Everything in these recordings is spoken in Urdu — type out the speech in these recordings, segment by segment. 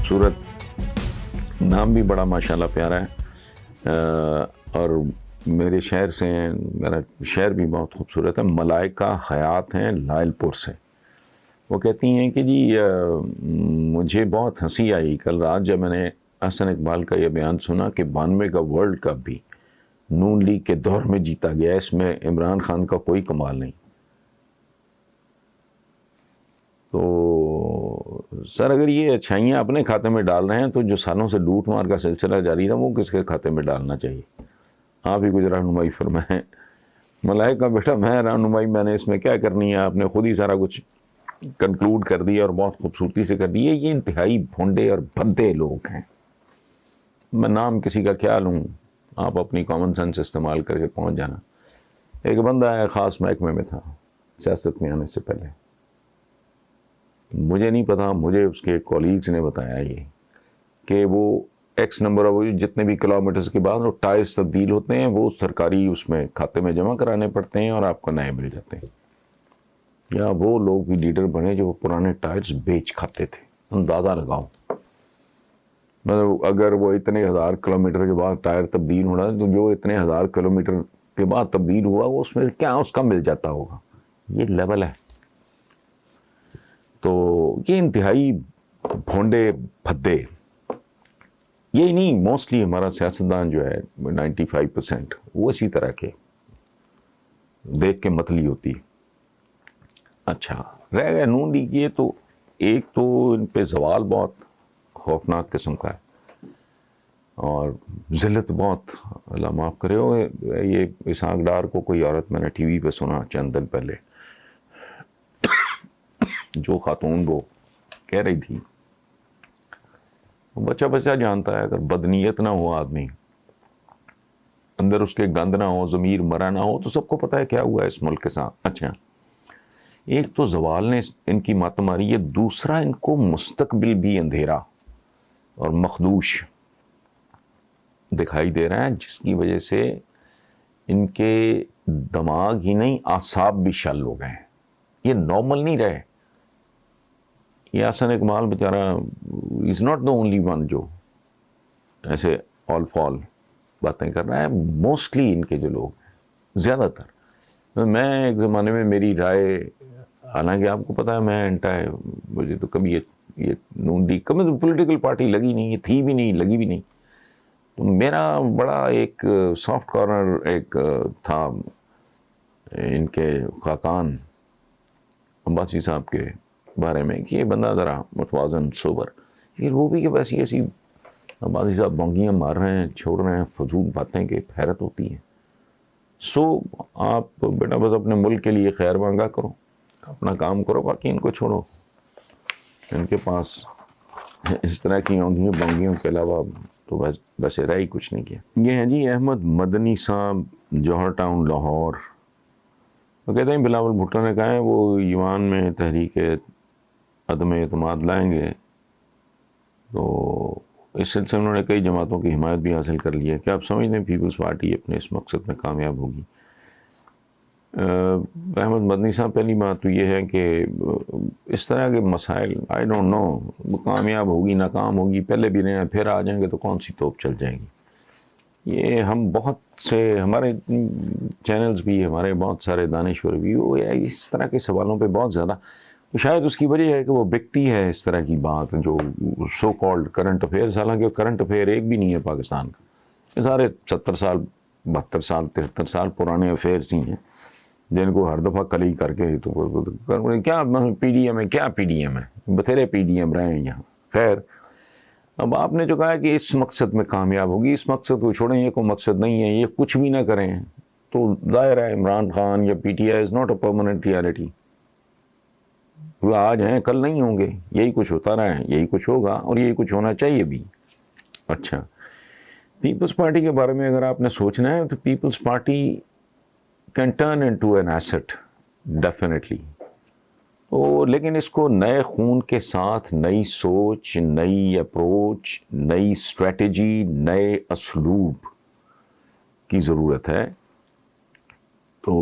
خوبصورت نام بھی بڑا ماشاءاللہ پیارا ہے، اور میرے شہر سے ہیں، میرا شہر بھی بہت خوبصورت ہے۔ ملائکہ حیات ہیں لائل پور سے۔ وہ کہتی ہیں کہ جی مجھے بہت ہنسی آئی کل رات جب میں نے احسن اقبال کا یہ بیان سنا کہ 92 کا ورلڈ کپ بھی نون لیگ کے دور میں جیتا گیا، اس میں عمران خان کا کوئی کمال نہیں۔ تو سر اگر یہ اچھائیاں اپنے کھاتے میں ڈال رہے ہیں تو جو سالوں سے لوٹ مار کا سلسلہ جاری تھا وہ کس کے کھاتے میں ڈالنا چاہیے؟ آپ ہی کچھ رہنمائی فرمائیں۔ ملائکہ بیٹا میں رہنمائی میں نے اس میں کیا کرنی ہے، آپ نے خود ہی سارا کچھ کنکلوڈ کر دیا اور بہت خوبصورتی سے کر دیا۔ یہ انتہائی بھونڈے اور بھدے لوگ ہیں، میں نام کسی کا کیا لوں، آپ اپنی کامن سینس استعمال کر کے پہنچ جانا۔ ایک بندہ ہے خاص محکمے میں تھا سیاست میں آنے سے پہلے، مجھے نہیں پتا، مجھے اس کے کولیگز نے بتایا یہ کہ وہ ایکس نمبر آف جتنے بھی کلومیٹرز کے بعد وہ ٹائرز تبدیل ہوتے ہیں، وہ سرکاری اس میں کھاتے میں جمع کرانے پڑتے ہیں اور آپ کو نئے مل جاتے ہیں۔ یا وہ لوگ بھی لیڈر بنے جو وہ پرانے ٹائرز بیچ کھاتے تھے، اندازہ لگاؤ۔ مطلب اگر وہ اتنے ہزار کلومیٹر کے بعد ٹائر تبدیل ہونا تو جو اتنے ہزار کلومیٹر کے بعد تبدیل ہوا وہ اس میں کیا اس کا مل جاتا ہوگا، یہ لیول ہے۔ تو یہ انتہائی بھونڈے بھدے، یہی نہیں موسٹلی ہمارا سیاستدان جو ہے 95% وہ اسی طرح کے دیکھ کے متلی ہوتی ہے۔ اچھا رہ گئے نون لیگ، یہ تو ایک تو ان پہ زوال بہت خوفناک قسم کا ہے اور ذلت بہت، اللہ معاف کرے ہو۔ یہ اسحاق ڈار کو کوئی عورت میں نے ٹی وی پہ سنا چند دن پہلے، جو خاتون وہ کہہ رہی تھی، بچہ بچہ جانتا ہے اگر بدنیت نہ ہو آدمی، اندر اس کے گند نہ ہو، ضمیر مرا نہ ہو، تو سب کو پتہ ہے کیا ہوا ہے اس ملک کے ساتھ۔ اچھا ایک تو زوال نے ان کی مت ماری ہے، دوسرا ان کو مستقبل بھی اندھیرا اور مخدوش دکھائی دے رہا ہے، جس کی وجہ سے ان کے دماغ ہی نہیں اعصاب بھی شل ہو گئے ہیں، یہ نارمل نہیں رہے۔ یہ احسن اقبال بیچارہ is not the only one جو ایسے آل فال باتیں کر رہا ہے، موسٹلی ان کے جو لوگ ہیں زیادہ تر۔ میں ایک زمانے میں میری رائے، حالانکہ آپ کو پتہ ہے میں مجھے تو کبھی یہ نون لیگ کبھی تو پولیٹیکل پارٹی لگی نہیں، یہ تھی بھی نہیں، لگی بھی نہیں، تو میرا بڑا ایک سافٹ کارنر ایک تھا ان کے خاقان عباسی صاحب کے بارے میں کہ یہ بندہ ذرا متوازن سوبر، پھر وہ بھی کہ بس ایسی عباسی صاحب بونگیاں مار رہے ہیں، چھوڑ رہے ہیں فضول باتیں کہ حیرت ہوتی ہے۔ سو آپ بیٹا بس اپنے ملک کے لیے خیر مانگا کرو، اپنا کام کرو، باقی ان کو چھوڑو، ان کے پاس اس طرح کی اونگیوں بونگیوں کے علاوہ تو بس رہ ہی کچھ نہیں کیا۔ یہ ہیں جی احمد مدنی صاحب، جوہر ٹاؤن لاہور۔ وہ کہتے ہیں بلاول بھٹو نے کہا ہے وہ ایوان میں تحریک عدم اعتماد لائیں گے، تو اس سلسلے میں انہوں نے کئی جماعتوں کی حمایت بھی حاصل کر لی ہے۔ کیا آپ سمجھتے ہیں پیپلز پارٹی اپنے اس مقصد میں کامیاب ہوگی؟ احمد مدنی صاحب، پہلی بات تو یہ ہے کہ اس طرح کے مسائل آئی ڈونٹ نو کامیاب ہوگی ناکام ہوگی، پہلے بھی رہے ہیں پھر آ جائیں گے تو کون سی توپ چل جائے گی۔ یہ ہم بہت سے ہمارے چینلز بھی، ہمارے بہت سارے دانشور بھی، وہ اس طرح کے سوالوں پہ بہت زیادہ، شاید اس کی وجہ ہے کہ وہ بکتی ہے اس طرح کی بات جو سو کالڈ کرنٹ افیئرز، حالانکہ کرنٹ افیئر ایک بھی نہیں ہے پاکستان کا، یہ سارے 70 سال 72 سال 73 سال پرانے افیئرز ہی ہیں جن کو ہر دفعہ کلی کر کے تو کیا پی ڈی ایم ہے، کیا پی ڈی ایم ہے، بتھیرے پی ڈی ایم رہے ہیں یہاں۔ خیر، اب آپ نے جو کہا کہ اس مقصد میں کامیاب ہوگی، اس مقصد کو چھوڑیں، یہ کوئی مقصد نہیں ہے، یہ کچھ بھی نہ کریں تو ظاہر ہے عمران خان یا P T I is not a permanent reality, وہ آج ہیں کل نہیں ہوں گے، یہی کچھ ہوتا رہا ہے، یہی کچھ ہوگا اور یہی کچھ ہونا چاہیے بھی۔ اچھا پیپلز پارٹی کے بارے میں اگر آپ نے سوچنا ہے تو Peoples Party can turn into an asset definitely, لیکن اس کو نئے خون کے ساتھ نئی سوچ، نئی اپروچ، نئی اسٹریٹجی، نئے اسلوب کی ضرورت ہے۔ تو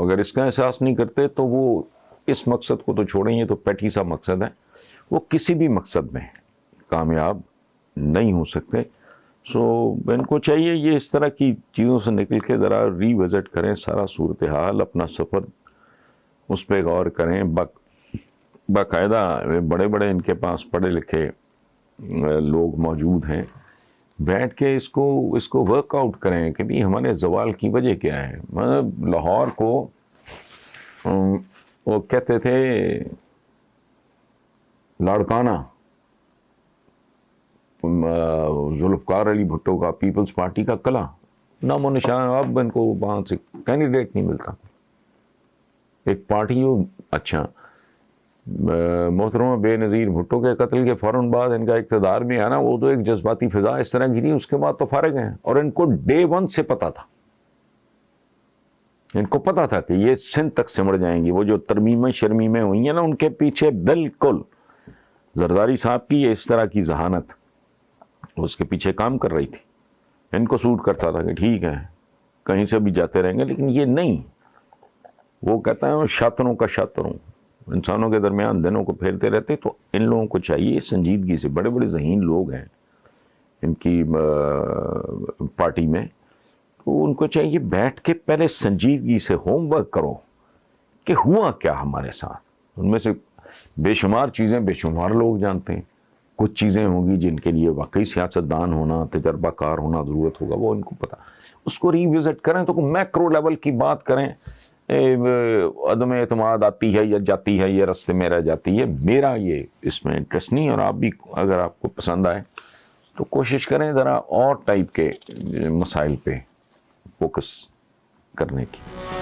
اگر اس کا احساس نہیں کرتے تو وہ اس مقصد کو تو چھوڑیں، یہ تو پیٹی سا مقصد ہے، وہ کسی بھی مقصد میں کامیاب نہیں ہو سکتے. سو ان کو چاہیے یہ اس طرح کی چیزوں سے نکل کے ذرا ری وزٹ کریں سارا صورتحال, اپنا سفر اس پہ غور کریں. باقاعدہ بڑے بڑے ان کے پاس پڑھے لکھے لوگ موجود ہیں, بیٹھ کے اس کو ورک آؤٹ کریں کہ بھی ہمارے زوال کی وجہ کیا ہے. مطلب لاہور کو وہ کہتے تھے لاڑکانہ, ذوالفقار علی بھٹو کا پیپلز پارٹی کا قلعہ, نام و نشان. اب ان کو وہاں سے کینڈیڈیٹ نہیں ملتا. ایک پارٹی جو اچھا محترمہ بے نظیر بھٹو کے قتل کے فوراً بعد ان کا اقتدار میں آنا, وہ تو ایک جذباتی فضا اس طرح کی تھی, اس کے بعد تو فارغ ہیں. اور ان کو ڈے ون سے پتا تھا, ان کو پتا تھا کہ یہ سندھ تک سمڑ جائیں گی. وہ جو ترمیمیں شرمیمیں ہوئی ہیں نا, ان کے پیچھے بالکل زرداری صاحب کی اس طرح کی ذہانت اس کے پیچھے کام کر رہی تھی. ان کو سوٹ کرتا تھا کہ ٹھیک ہے کہیں سے بھی جاتے رہیں گے, لیکن یہ نہیں. وہ کہتا ہے شاطروں کا شاطر ہوں, انسانوں کے درمیان دنوں کو پھیرتے رہتے. تو ان لوگوں کو چاہیے سنجیدگی سے, بڑے بڑے ذہین لوگ ہیں ان کی پارٹی میں, تو ان کو چاہیے بیٹھ کے پہلے سنجیدگی سے ہوم ورک کرو کہ ہوا کیا ہمارے ساتھ. ان میں سے بے شمار چیزیں بے شمار لوگ جانتے ہیں, کچھ چیزیں ہوں گی جن کے لیے واقعی سیاستدان ہونا, تجربہ کار ہونا ضرورت ہوگا, وہ ان کو پتہ. اس کو ری وزٹ کریں تو میکرو لیول کی بات کریں. عدم اعتماد آتی ہے یا جاتی ہے, یہ رستے میں رہ جاتی ہے, میرا یہ اس میں انٹرسٹ نہیں. اور آپ بھی اگر آپ کو پسند آئے تو کوشش کریں ذرا اور ٹائپ کے مسائل پہ فوکس کرنے کی.